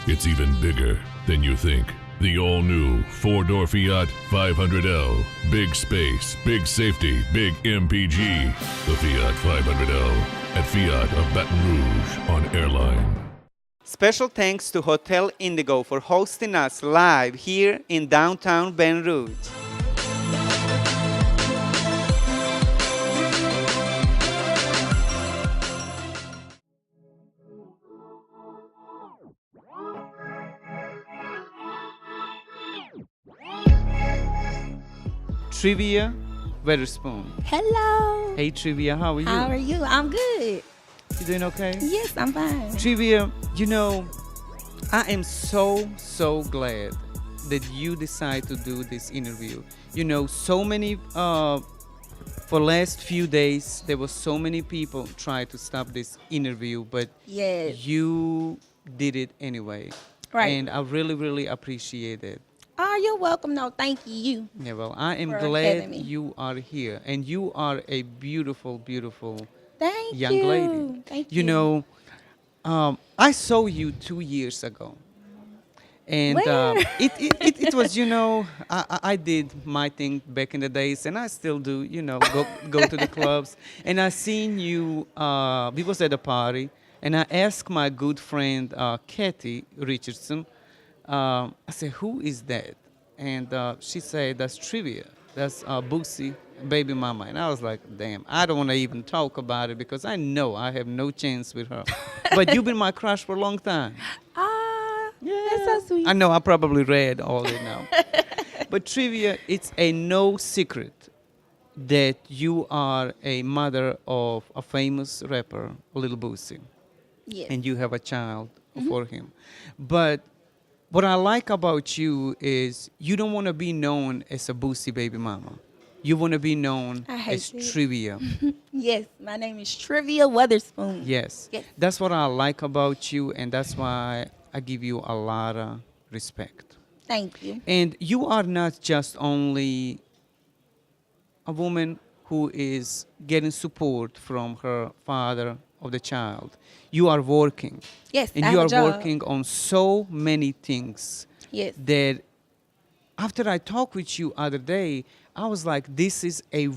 It's even bigger than you think. The all-new four-door Fiat 500L. Big space, big safety, big MPG. The Fiat 500L at Fiat of Baton Rouge on Airline. Special thanks to Hotel Indigo for hosting us live here in downtown Baton Rouge. Trivia WEATHERSPOON. Hello. Hey Trivia, how are you? How are you? I'm good. You doing okay? Yes, I'm fine. Trivia, you know, I am so glad that you decide to do this interview. You know, so many, for last few days, there were so many people trying to stop this interview, but Yes. you did it anyway. Right. And I really appreciate it. Oh, you're welcome. No, thank you. Yeah, well, I am For having glad me. you are here. And you are a beautiful Thank young you. lady. Thank You know, I saw you 2 years ago. And Where? it was, you know, I did my thing back in the days, and I still do, you know, go to the clubs. And I seen you, we was at a party, and I asked my good friend, Kathy Richardson, I said, who is that? And she said, that's Trivia. That's Boosie, baby mama. And I was like, damn, I don't want to even talk about it because I know I have no chance with her. But you've been my crush for a long time. That's so sweet. I know, I probably read all it now. But Trivia, it's a no secret that you are a mother of a famous rapper, Lil Boosie. Yes. And you have a child for him. But what I like about you is you don't want to be known as a Boosie baby mama. You want to be known I hate as it. Trivia. Yes, my name is Trivia Weatherspoon. Yes. Yes. That's what I like about you, and that's why I give you a lot of respect. Thank you. And you are not just only a woman who is getting support from her father of the child. You are working. Yes, And I you have are a job. working on so many things Yes. that after I talked with you other day, I was like, this is a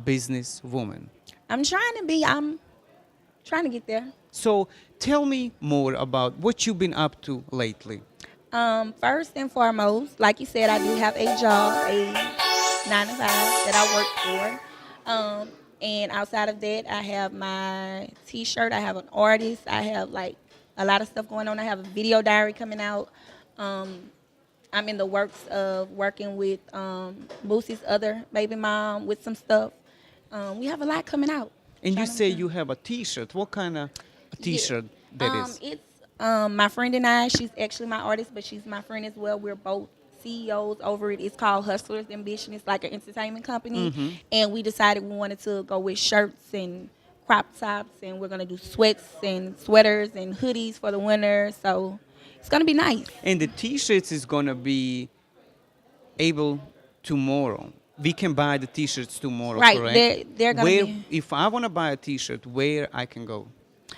business woman. I'm trying to get there. So tell me more about what you've been up to lately. First and foremost, like you said, I do have a job, a 9 to 5 that I work for. And outside of that, I have my T-shirt. I have an artist. I have like a lot of stuff going on. I have a video diary coming out. I'm in the works of working with Boosie's other baby mom with some stuff. We have a lot coming out. And you Trying to- say you have a T-shirt. What kind of T-shirt that is? It's my friend and I. She's actually my artist, but she's my friend as well. We're both CEOs over it. It's called Hustlers Ambition. It's like an entertainment company. And we decided we wanted to go with shirts and crop tops, and we're going to do sweats and sweaters and hoodies for the winter. So it's going to be nice. And the T-shirts is going to be able tomorrow. We can buy the T-shirts tomorrow, Right, correct? they're gonna where, be- if I want to buy a T-shirt, where I can go?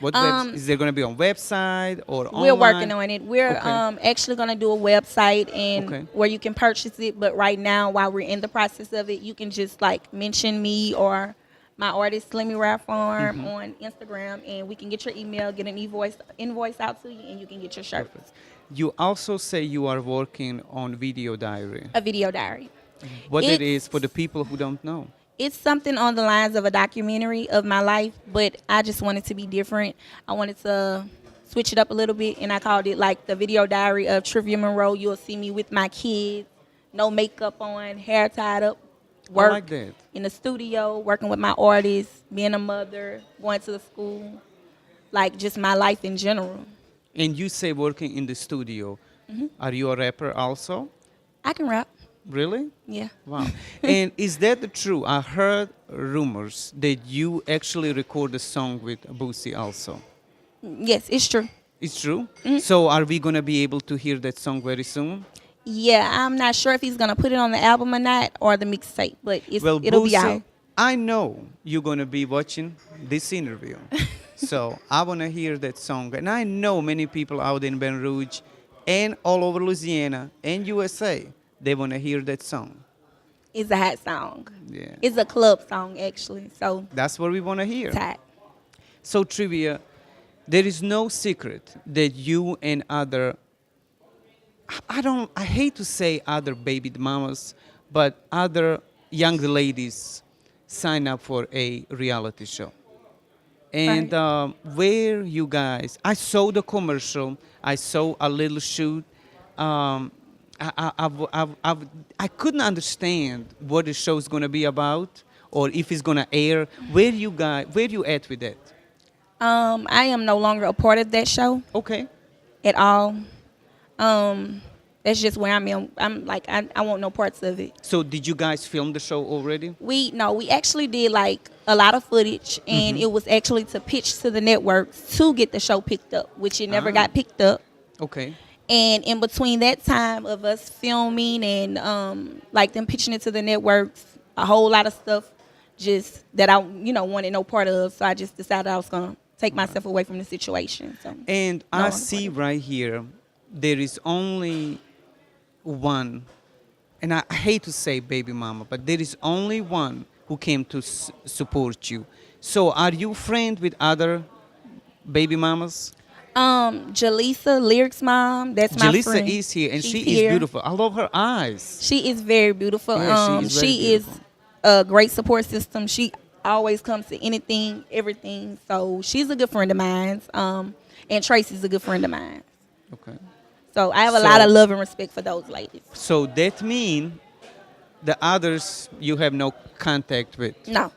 What is there going to be on website or online? We're working on it. We're Okay. actually going to do a website and Okay. where you can purchase it. But right now, while we're in the process of it, you can just like mention me or my artist SLIMMY on Instagram, and we can get your email, get an invoice out to you, and you can get your shirt. You also say you are working on video diary. A video diary. What it It's- is for the people who don't know. It's something on the lines of a documentary of my life, but I just wanted to be different. I wanted to switch it up a little bit, and I called it like the video diary of Trivia Monroe. You'll see me with my kids, no makeup on, hair tied up, work like that. in the studio, working with my artists, being a mother, going to the school, like just my life in general. And you say working in the studio. Are you a rapper also? I can rap, Really? yeah. Wow. And is that the true? I heard rumors that you actually record a song with Boosie also. Yes, it's true. It's true? So are we going to be able to hear that song very soon? Yeah, I'm not sure if he's gonna put it on the album or not, or the mixtape, but it'll be Boosie, out. I know you're going to be watching this interview. So I want to hear that song. And I know many people out in Baton Rouge and all over Louisiana and USA, they want to hear that song. It's a hot song. Yeah. It's a club song, actually. So That's what we want to hear. it's hot. So, Trivia, there is no secret that you and other, I hate to say other baby mamas, but other young ladies sign up for a reality show. And Right. where you guys, I saw the commercial, I saw a little shoot. Um, I couldn't understand what the show's gonna be about or if it's gonna air. Where you at with that? I am no longer a part of that show Okay. at all. That's just where I'm in. I'm like, I want no parts of it. So did you guys film the show already? We actually did like a lot of footage, and it was actually to pitch to the networks to get the show picked up, which it never got picked up. Okay. And in between that time of us filming and like them pitching it to the networks, a whole lot of stuff just that I wanted no part of. So I just decided I was gonna take myself away from the situation. So And no, I I'm see recording. right here, there is only one, and I hate to say baby mama, but there is only one who came to support you. So are you friends with other baby mamas? Jalisa, Lyric's mom, that's my Jalisa friend. is here, and She's she here. is beautiful. I love her eyes. She is very beautiful. Yeah, she is very she is beautiful. a great support system. She always comes to anything, everything. So she's a good friend of mine. And Tracy's a good friend of mine. Okay. So I have a So- lot of love and respect for those ladies. So that means the others you have no contact with. No.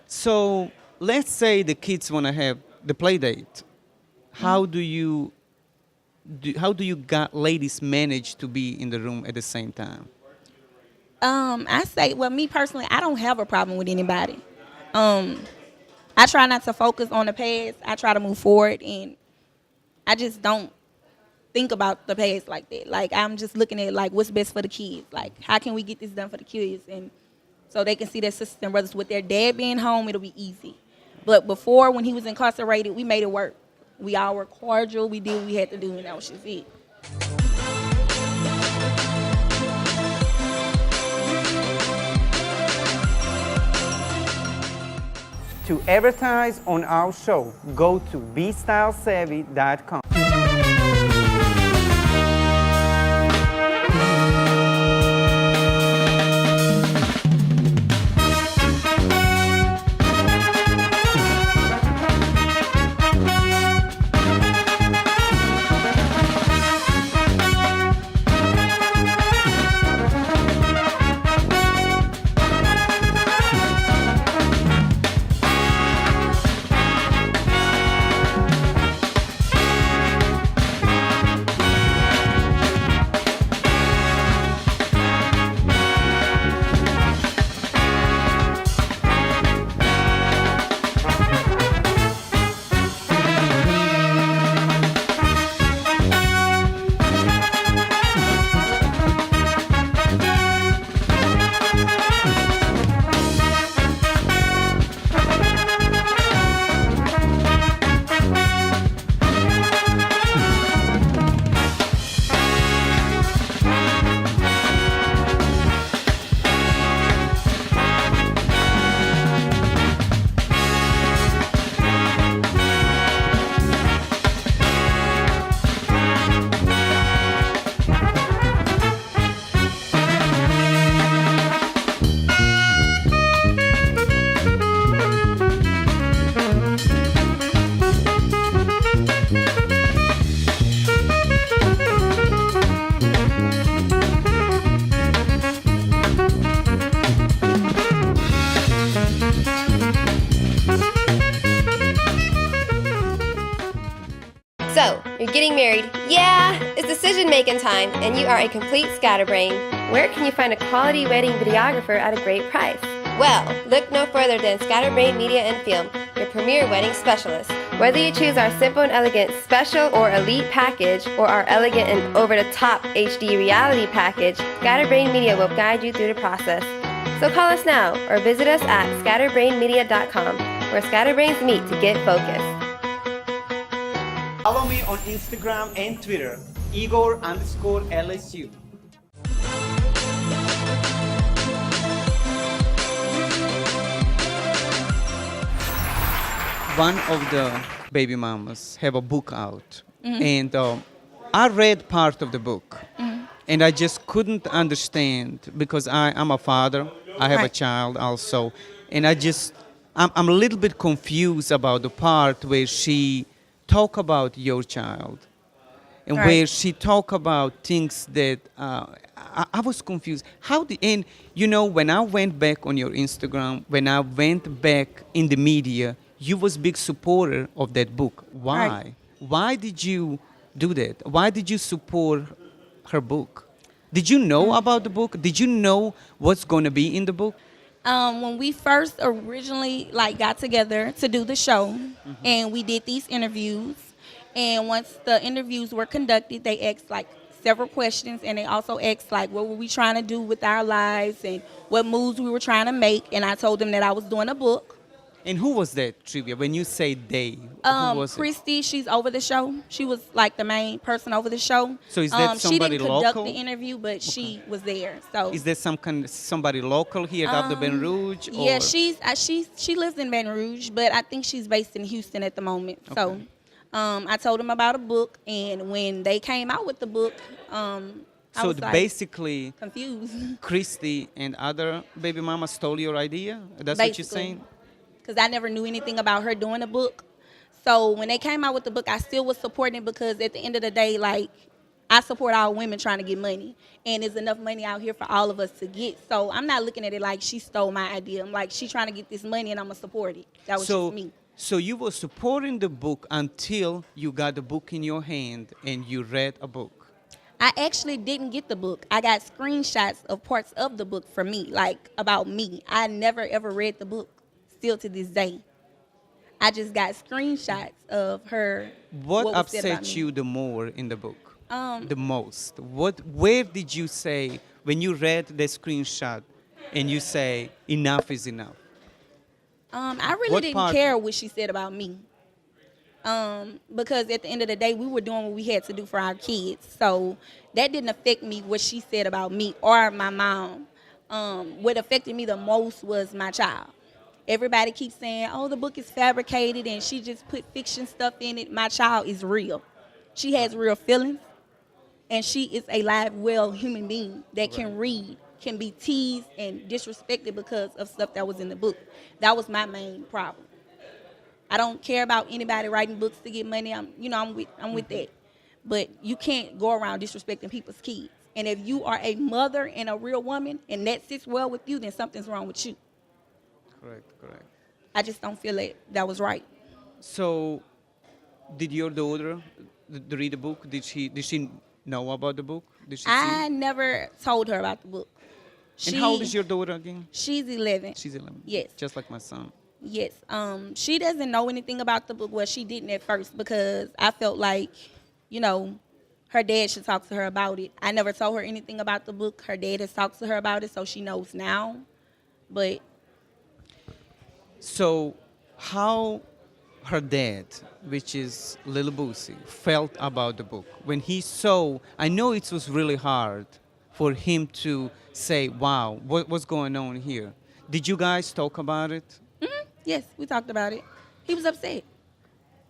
So let's say the kids want to have the play date. How do you got ladies manage to be in the room at the same time? I say, well, me personally, I don't have a problem with anybody. I try not to focus on the past. I try to move forward, and I just don't think about the past like that. Like, I'm just looking at like what's best for the kids. Like, how can we get this done for the kids, and so they can see their sisters and brothers with their dad being home. It'll be easy. But before, when he was incarcerated, we made it work. We all were cordial. We did what we had to do, and that was just it. To advertise on our show, go to BeStyleSavvy.com. So, you're getting married. Yeah, it's decision-making time, and you are a complete scatterbrain. Where can you find a quality wedding videographer at a great price? Well, look no further than Scatterbrain Media and Film, your premier wedding specialist. Whether you choose our simple and elegant special or elite package, or our elegant and over-the-top HD reality package, Scatterbrain Media will guide you through the process. So call us now, or visit us at scatterbrainmedia.com, where scatterbrains meet to get focused. Follow me on Instagram and Twitter, Igor_LSU. One of the baby mamas have a book out, and I read part of the book, and I just couldn't understand because I'm a father. I have a Right. child also, and I'm a little bit confused about the part where she talk about your child, and Right. where she talk about things that I was confused. And you know, when I went back on your Instagram, when I went back in the media, you was big supporter of that book. Why? Right. Why did you do that? Why did you support her book? Did you know about the book? Did you know what's going to be in the book? When we first originally got together to do the show, and we did these interviews, and once the interviews were conducted, they asked several questions, and they also asked what were we trying to do with our lives and what moves we were trying to make, and I told them that I was doing a book. And who was that trivia? When you say they, who was it? Christy, she's over the show. She was the main person over the show. So is that she somebody didn't conduct local? the interview, but she was there. So Is there somebody local here at the Baton Rouge? yeah, or- she lives in Baton Rouge, but I think she's based in Houston at the moment. So Okay. I told them about a book, and when they came out with the book, I So was basically, confused. Christy and other baby mama stole your idea? That's what you're saying? Because I never knew anything about her doing a book. So when they came out with the book, I still was supporting it because at the end of the day, I support all women trying to get money. And there's enough money out here for all of us to get. So I'm not looking at it like she stole my idea. I'm like, she's trying to get this money and I'm going to support it. That was just me. So you were supporting the book until you got the book in your hand and you read a book. I actually didn't get the book. I got screenshots of parts of the book for me, about me. I never ever read the book, still to this day. I just got screenshots of her. What was said about upset me. you the more in the book? The most? Where did you say, when you read the screenshot and you say, enough is enough? I really What didn't part? care what she said about me. Because at the end of the day, we were doing what we had to do for our kids. So that didn't affect me, what she said about me or my mom. What affected me the most was my child. Everybody keeps saying, oh, the book is fabricated and she just put fiction stuff in it. My child is real. She has real feelings, and she is a live, well human being that can read, can be teased and disrespected because of stuff that was in the book. That was my main problem. I don't care about anybody writing books to get money. I'm with that. But you can't go around disrespecting people's kids. And if you are a mother and a real woman and that sits well with you, then something's wrong with you. Correct. I just don't feel that was right. So, did your daughter read the book? Did she know about the book? Did she see I it? never told her about the book. And how old is your daughter again? She's 11. She's 11. Yes. Just like my son. Yes. She doesn't know anything about the book. Well, she didn't at first because I felt like, her dad should talk to her about it. I never told her anything about the book. Her dad has talked to her about it, so she knows now. But So, how her dad, which is Little Boosie, felt about the book when he saw? I know it was really hard for him to say, "Wow, what's going on here?" Did you guys talk about it? yes, we talked about it. He was upset.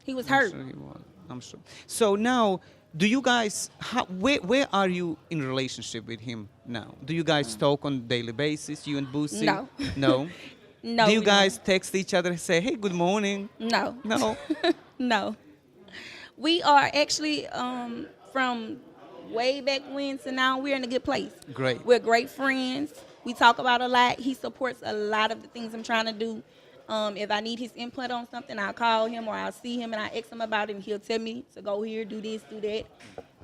He was I'm hurt. sure he was. I'm sure. So now, do you guys? Where are you in relationship with him now? Do you guys talk on a daily basis? You and Boosie? No. No. No. Do you we don't. guys text each other and say, "Hey, good morning"? No. No. No. We are actually from way back when to now, we're in a good place. Great. We're great friends. We talk about a lot. He supports a lot of the things I'm trying to do. If I need his input on something, I'll call him or I'll see him and I ask him about it and he'll tell me to go here, do this, do that.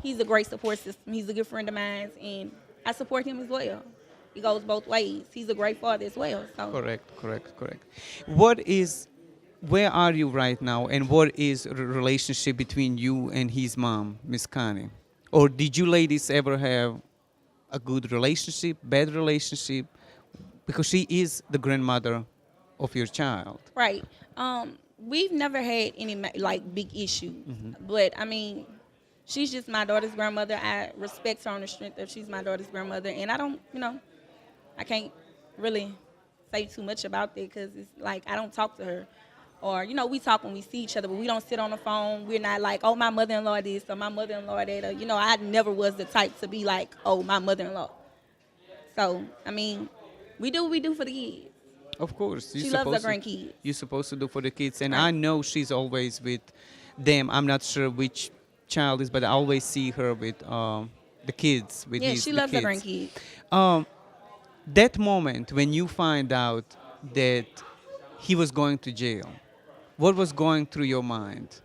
He's a great support system. He's a good friend of mine and I support him as well. It goes both ways. He's a great father as well. So. Correct. Where are you right now, and what is the relationship between you and his mom, Miss Connie? Or did you ladies ever have a good relationship, bad relationship? Because she is the grandmother of your child. Right. we've never had any like big issues, but I mean, she's just my daughter's grandmother. I respect her on the strength of she's my daughter's grandmother, and I don't, I can't really say too much about that because it's like I don't talk to her. Or, we talk when we see each other, but we don't sit on the phone. We're not like, oh, my mother-in-law this or my mother-in-law that. Or, I never was the type to be like, oh, my mother-in-law. So, I mean, we do what we do for the kids. Of course. She loves her grandkids. You're supposed to do for the kids. And Right. I know she's always with them. I'm not sure which child is, but I always see her with the kids. With Yeah, she the loves her kids. grandkids. That moment when you find out that he was going to jail, what was going through your mind?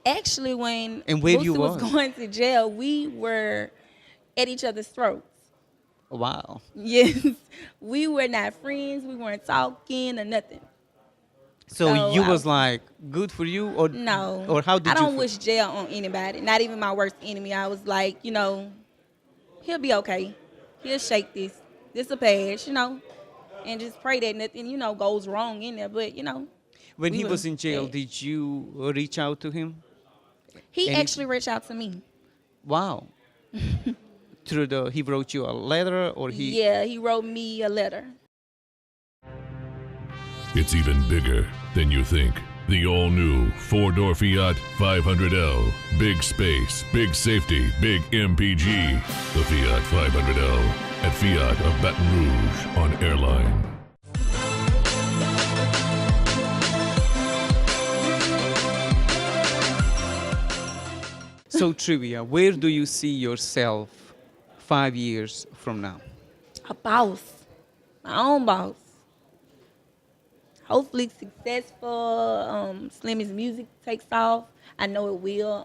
Actually, when And where you Boosie was was? going to jail, we were at each other's throats. Wow. Yes. We were not friends. We weren't talking or nothing. So So you I- was like, good for you? Or No. Or how did I you don't feel? wish jail on anybody, not even my worst enemy. I was like, he'll be okay. He'll shake this. This will pass, and just pray that nothing, goes wrong in there. But, When we he were was in jail, bad. did you reach out to him? he Any- actually reached out to me. Wow. He wrote you a letter or he? Yeah, he wrote me a letter. It's even bigger than you think. The all-new four-door Fiat 500L. Big space, big safety, big MPG. The Fiat 500L at Fiat of Baton Rouge on Airline. So trivia, where do you see yourself 5 years from now? A boss. My own boss. Hopefully successful. Slimmy's music takes off. I know it will.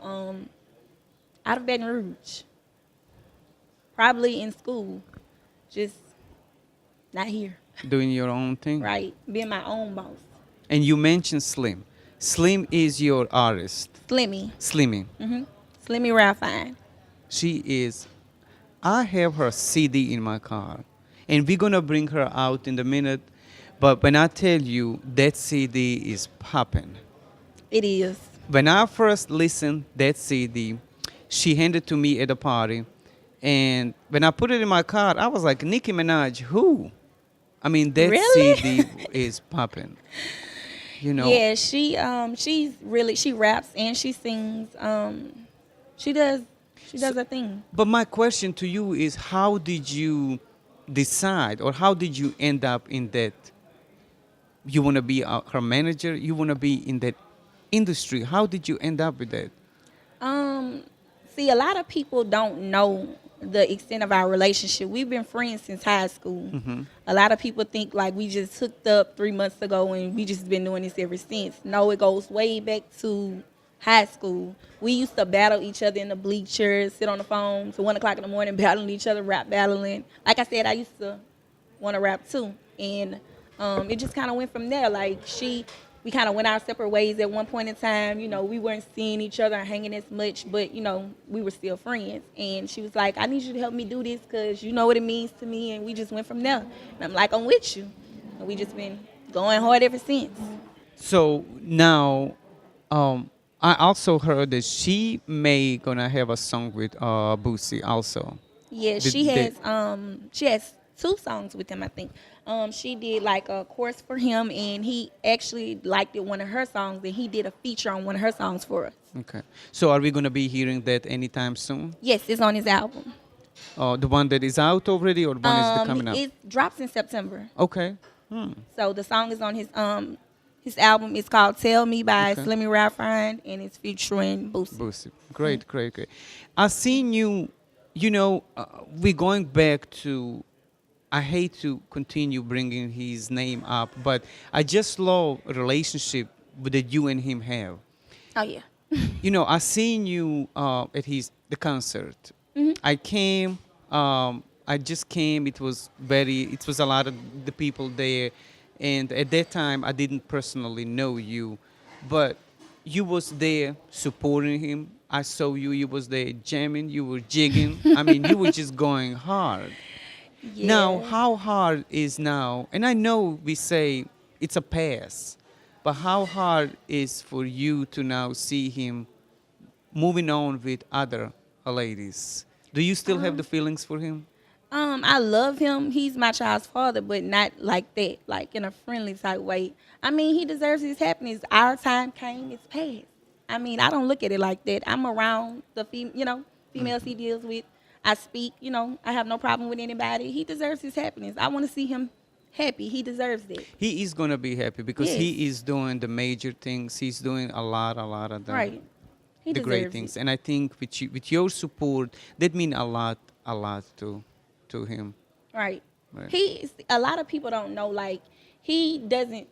Out of Baton Rouge. Probably in school. Just not here. Doing your own thing? Right. Being my own boss. And you mentioned Slim. Slim is your artist. Slimmy. Slimmy. Slimmy RAREFIND. She is. I have her CD in my car. And we're going to bring her out in a minute. But when I tell you that CD is popping. It is. When I first listened that CD, she handed it to me at a party. And when I put it in my car, I was like, Nicki Minaj, who? I mean, that Really? CD is popping. Yeah, she raps and she sings. She does her thing. But my question to you is, how did you decide or how did you end up in that? You want to be her manager? You want to be in that industry? How did you end up with that? See, a lot of people don't know the extent of our relationship. We've been friends since high school. A lot of people think like we just hooked up 3 months ago and we just been doing this ever since. No, it goes way back to high school. We used to battle each other in the bleachers, sit on the phone till 1 o'clock in the morning, battling each other, rap battling. Like I said, I used to want to rap too. And it just kind of went from there. Like we kind of went our separate ways at one point in time. We weren't seeing each other and hanging as much, but, we were still friends. And she was like, I need you to help me do this because you know what it means to me. And we just went from there. And I'm like, I'm with you. And we just been going hard ever since. So now, I also heard that she may gonna have a song with Boosie also. Yeah, she has 2 songs with him, I think. She did like a course for him, and he actually liked it, one of her songs, and he did a feature on one of her songs for us. Okay. So are we gonna be hearing that anytime soon? Yes, it's on his album. The one that is out already, or the one is coming out? It drops in September. Okay. So the song is on his album. It's called "Tell Me" by Okay. SLIMMY RAREFIND, and it's featuring Boosie. Boosie. Great, great, great. I seen you. We're going back to. I hate to continue bringing his name up, but I just love a relationship that you and him have. Oh yeah. I seen you at the concert. I came. I just came. It was a lot of the people there, and at that time I didn't personally know you, but you was there supporting him. I saw you. You was there jamming. You were jigging. I mean, you were just going hard. Yeah. Now, how hard is now? And I know we say it's a pass, But how hard is for you to now see him moving on with other ladies? Do you still have the feelings for him? I love him. He's my child's father, but not like that, like in a friendly type way. I mean, he deserves his happiness. Our time came, it's past. I mean, I don't look at it like that. I'm around the females he deals with. I speak, I have no problem with anybody. He deserves his happiness. I want to see him happy. He deserves it. He is gonna be happy because Yes. he is doing the major things. He's doing a lot of them. Right. He The great deserves things. it. And I think with your support, that mean a lot to him. Right. Right. A lot of people don't know, like, he doesn't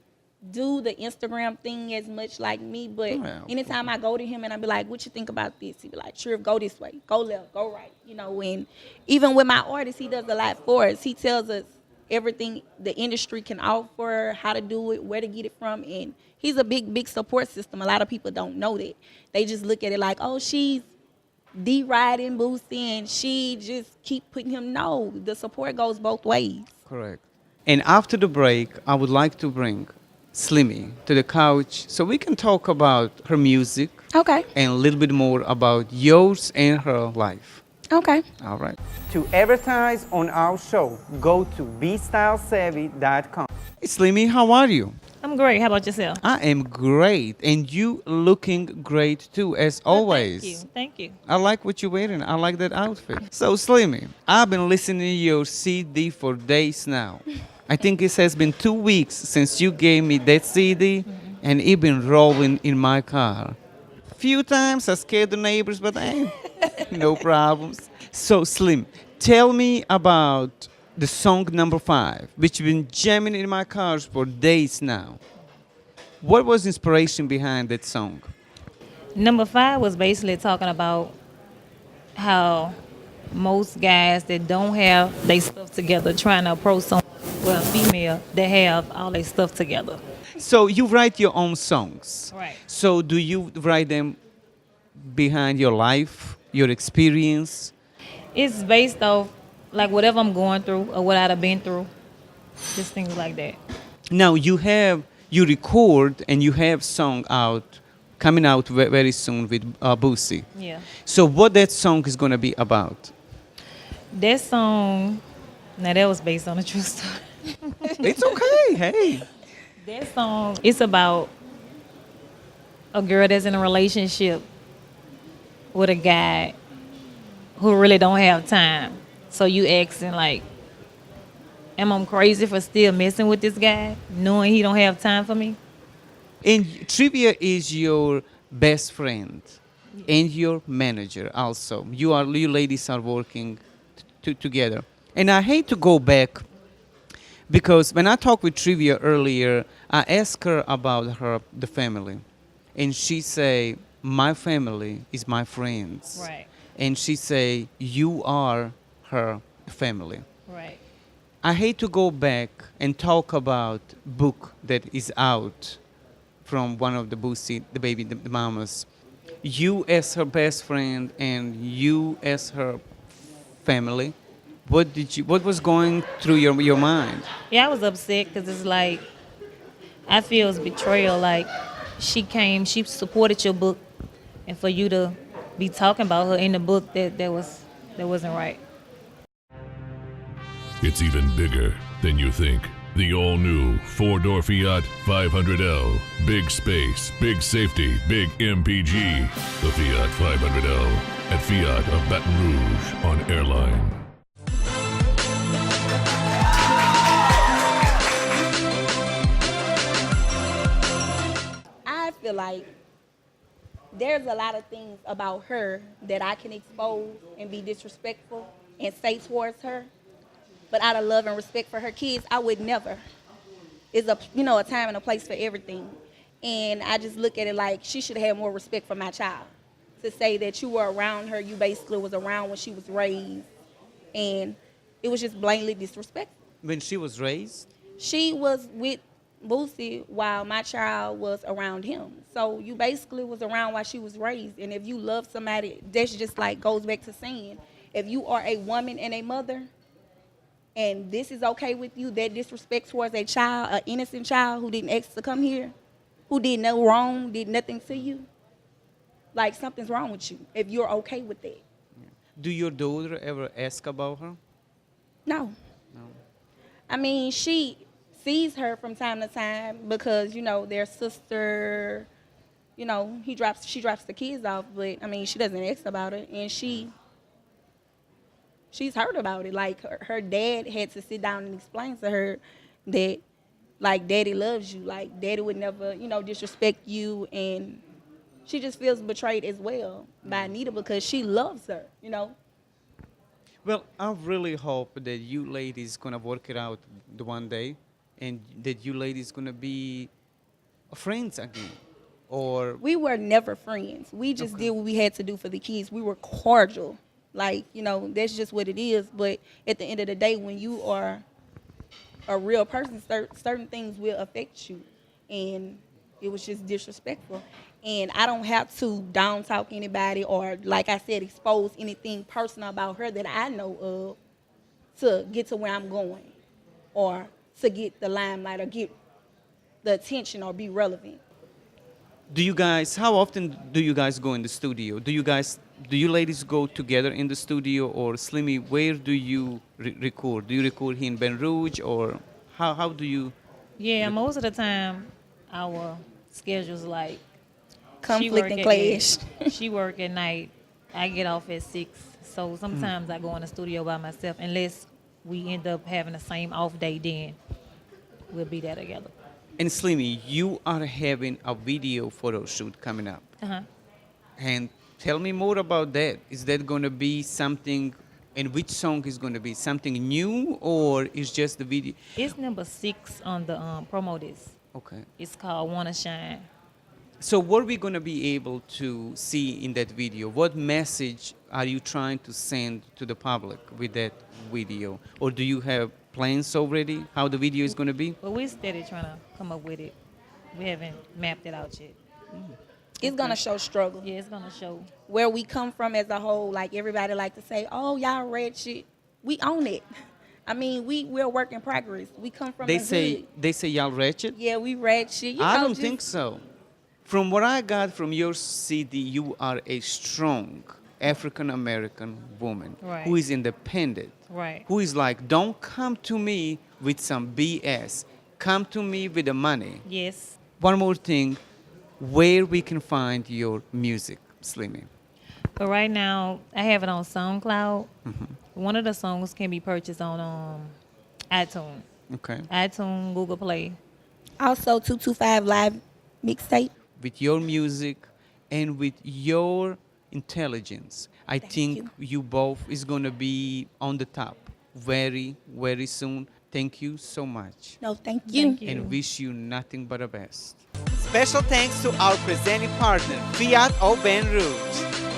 do the Instagram thing as much like me, but Well, anytime I go to him and I be like, what you think about this? He be like, sure, go this way, go left, go right. And even with my artists, he does a lot for us. He tells us everything the industry can offer, how to do it, where to get it from, and he's a big support system. A lot of people don't know that. They just look at it like, oh, she's D-riding, boosting, and she just keep putting him. No, the support goes both ways. Correct. And after the break, I would like to bring Slimmy to the couch so we can talk about her music Okay. and a little bit more about yours and her life. Okay. All right. To advertise on our show, go to BeStyleSavvy.com. Hey, Slimmy, how are you? I'm great. How about yourself? I am great, and you looking great too, as always. Thank you. Thank you. I like what you're wearing. I like that outfit. So, Slimmy, I've been listening to your CD for days now. I think it has been 2 weeks since you gave me that CD, and it been rolling in my car. Few times I scared the neighbors, but no problems. So, Slim, tell me about the song number 5, which been jamming in my cars for days now. What was inspiration behind that song? Number 5 was basically talking about how most guys that don't have their stuff together trying to approach someone, well, female, that have all their stuff together. So you write your own songs. Right. So do you write them behind your life, your experience? It's based off like whatever I'm going through or what I'd have been through, just things like that. Now you record and you have song coming out very soon with Boosie. Yeah. So what that song is gonna be about? That song, now that was based on a true story. It's okay. Hey. That song, it's about a girl that's in a relationship with a guy who really don't have time. So you asking like, am I crazy for still messing with this guy, knowing he don't have time for me? And Trivia is your best friend and your manager also. You ladies are working together. And I hate to go back because when I talked with Trivia earlier, I asked her about the family. And she say, my family is my friends. Right. And she say, you are her family. Right. I hate to go back and talk about book that is out from one of the Boosie, the mamas. You as her best friend and you as her family, what was going through your mind? Yeah, I was upset because it's like, I feel it's betrayal. Like, she supported your book, and for you to be talking about her in the book, that wasn't right. It's even bigger than you think. The all-new four-door Fiat 500L. Big space, big safety, big MPG. The Fiat 500L at Fiat of Baton Rouge on Airline. I feel like there's a lot of things about her that I can expose and be disrespectful and say towards her. But out of love and respect for her kids, I would never. It's a time and a place for everything. And I just look at it like she should have more respect for my child. To say that you were around her, you basically was around when she was raised. And it was just blatantly disrespectful. When she was raised? She was with Boosie while my child was around him. So you basically was around while she was raised. And if you love somebody, that's just like goes back to saying, if you are a woman and a mother, and this is okay with you, that disrespect towards a child, an innocent child who didn't ask to come here, who did no wrong, did nothing to you, like something's wrong with you if you're okay with that. Do your daughter ever ask about her? No. I mean, she sees her from time to time because, you know, their sister, you know, she drops the kids off, but I mean, she doesn't ask about it, and she's heard about it. Like her dad had to sit down and explain to her that, like, daddy loves you, like daddy would never, you know, disrespect you, and she just feels betrayed as well by Anita because she loves her, you know. Well, I really hope that you ladies gonna work it out the one day, and that you ladies gonna be friends again, or We were never friends. We just did what we had to do for the kids. We were cordial. Like, you know, that's just what it is. But at the end of the day, when you are a real person, certain things will affect you. And it was just disrespectful. And I don't have to down talk anybody or, like I said, expose anything personal about her that I know of to get to where I'm going or to get the limelight or get the attention or be relevant. do you guys? How often do you guys go in the studio? Do you ladies go together in the studio, or Slimmy, where do you record? Do you record here in Ben Rouge, or how do you? Yeah, most of the time, our schedules like Conflict and clash. she work at night. I get off at 6. So sometimes I go in the studio by myself unless we end up having the same off day. Then we'll be there together. And Slimmy, you are having a video photo shoot coming up. And tell me more about that. Is that going to be something, and which song is going to be? Something new, or is just the video? It's number 6 on the promo disc. Okay. It's called Wanna Shine. So what are we going to be able to see in that video? What message are you trying to send to the public with that video? Or do you have plans already, how the video is going to be? But we're steady trying to come up with it. We haven't mapped it out yet. It's going to show struggle. Yeah, it's gonna show. Where we come from as a whole, like everybody like to say, oh, y'all red shit. We own it. I mean, we're a work in progress. We come from They the say hood. they say y'all ratchet. Yeah, we red shit. You I know, don't just- think so. From what I got from your CD, you are a strong African American woman Right. who is independent. Right. Who is like, don't come to me with some BS. Come to me with the money. Yes. One more thing, where we can find your music, Slimmy. But right now, I have it on SoundCloud. One of the songs can be purchased on iTunes. Okay. iTunes, Google Play. Also, 225 Live mixtape. With your music and with your intelligence, I think you both is going to be on the top very, very soon. Thank you so much. No, thank you. Thank you. And wish you nothing but the best. Special thanks to our presenting partner, Fiat of Ben Rouge.